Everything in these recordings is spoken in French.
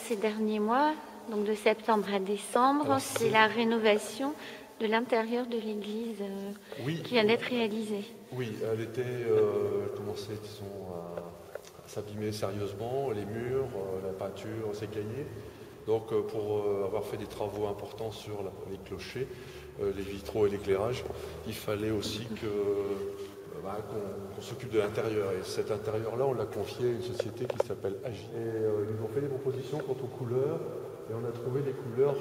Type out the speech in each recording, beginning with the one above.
Ces derniers mois, donc de septembre à décembre, c'est la rénovation de l'intérieur de l'église qui vient d'être réalisée. Oui, elle commençait, disons, à s'abîmer sérieusement, les murs, la peinture s'écaillait. Donc pour avoir fait des travaux importants sur les clochers, les vitraux et l'éclairage, il fallait aussi qu'on s'occupe de l'intérieur. Et cet intérieur-là, on l'a confié à une société qui s'appelle Agi. Et ils nous ont fait des propositions quant aux couleurs. Et on a trouvé des couleurs,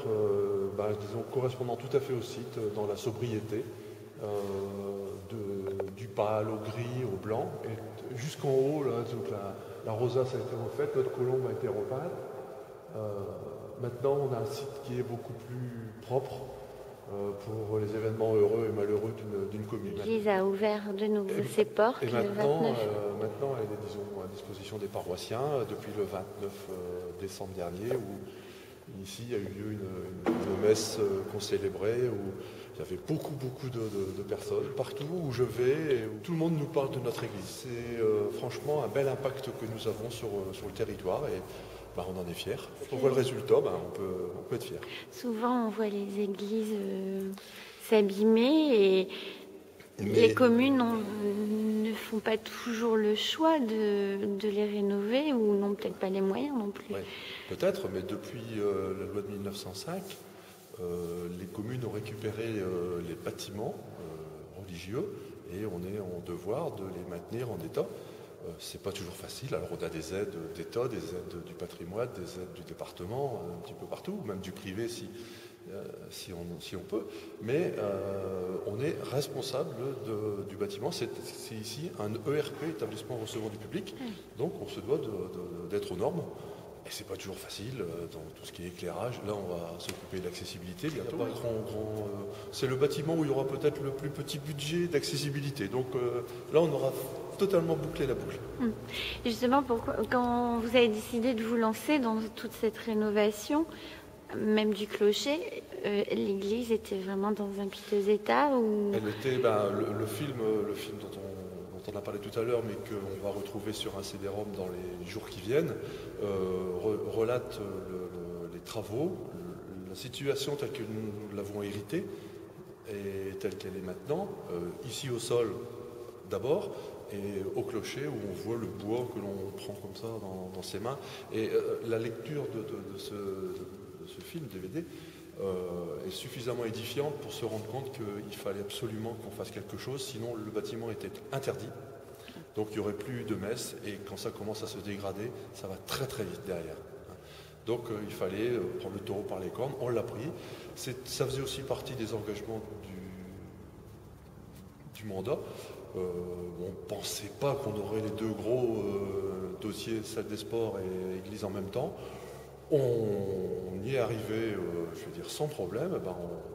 disons, correspondant tout à fait au site, dans la sobriété, du pâle au gris, au blanc. Et jusqu'en haut, là, donc la rosace a été refaite, notre colombe a été repeinte. Maintenant, on a un site qui est beaucoup plus propre pour les événements heureux et malheureux d'une commune. L'église a ouvert de nouveau ses portes et le maintenant, 29. Maintenant, elle est, disons, à disposition des paroissiens depuis le 29 décembre dernier, où ici il y a eu lieu une messe qu'on célébrait, où il y avait beaucoup de personnes. Partout où je vais, et où tout le monde nous parle de notre église. C'est franchement un bel impact que nous avons sur le territoire. Et on en est fiers. Quand on voit le résultat, on peut être fiers. Souvent, on voit les églises s'abîmer et les communes ne font pas toujours le choix de les rénover ou n'ont peut-être pas les moyens non plus. Oui, peut-être, mais depuis la loi de 1905, les communes ont récupéré les bâtiments religieux et on est en devoir de les maintenir en état. C'est pas toujours facile. Alors on a des aides d'État, des aides du patrimoine, des aides du département, un petit peu partout, même du privé si on peut. Mais on est responsable du bâtiment. C'est ici un ERP, établissement recevant du public. Donc on se doit d'être aux normes. Et c'est pas toujours facile dans tout ce qui est éclairage. Là, on va s'occuper de l'accessibilité bientôt. C'est le bâtiment où il y aura peut-être le plus petit budget d'accessibilité. Donc là, on aura totalement bouclé la boucle. Justement, quand vous avez décidé de vous lancer dans toute cette rénovation, même du clocher, l'église était vraiment dans un piteux état ou... Elle était, le film dont on a parlé tout à l'heure, mais qu'on va retrouver sur un CD-ROM dans les jours qui viennent, relate les travaux, la situation telle que nous l'avons héritée et telle qu'elle est maintenant, ici au sol d'abord, et au clocher où on voit le bois que l'on prend comme ça dans ses mains. Et la lecture de ce film DVD est suffisamment édifiante pour se rendre compte qu'il fallait absolument qu'on fasse quelque chose, sinon le bâtiment était interdit. Donc il n'y aurait plus de messe, et quand ça commence à se dégrader, ça va très très vite derrière. Donc il fallait prendre le taureau par les cornes, on l'a pris. Ça faisait aussi partie des engagements du mandat. On ne pensait pas qu'on aurait les deux gros dossiers, salle des sports et église en même temps. On y est arrivé, sans problème.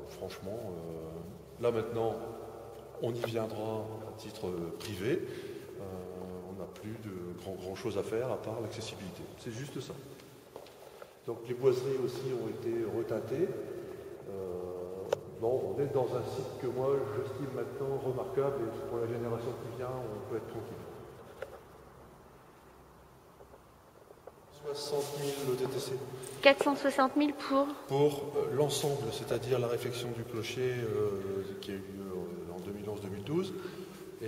Franchement, là maintenant, on y viendra à titre privé. On n'a plus de grand chose à faire à part l'accessibilité. C'est juste ça. Donc les boiseries aussi ont été reteintées. On est dans un site que moi j'estime maintenant remarquable, et pour la génération qui vient, on peut être tranquille. 60 000 TTC. 460 000 pour l'ensemble, c'est-à-dire la réfection du clocher qui a eu lieu en 2011-2012. Et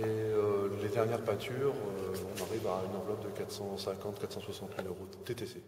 les dernières peintures, on arrive à une enveloppe de 450-460 000 euros TTC.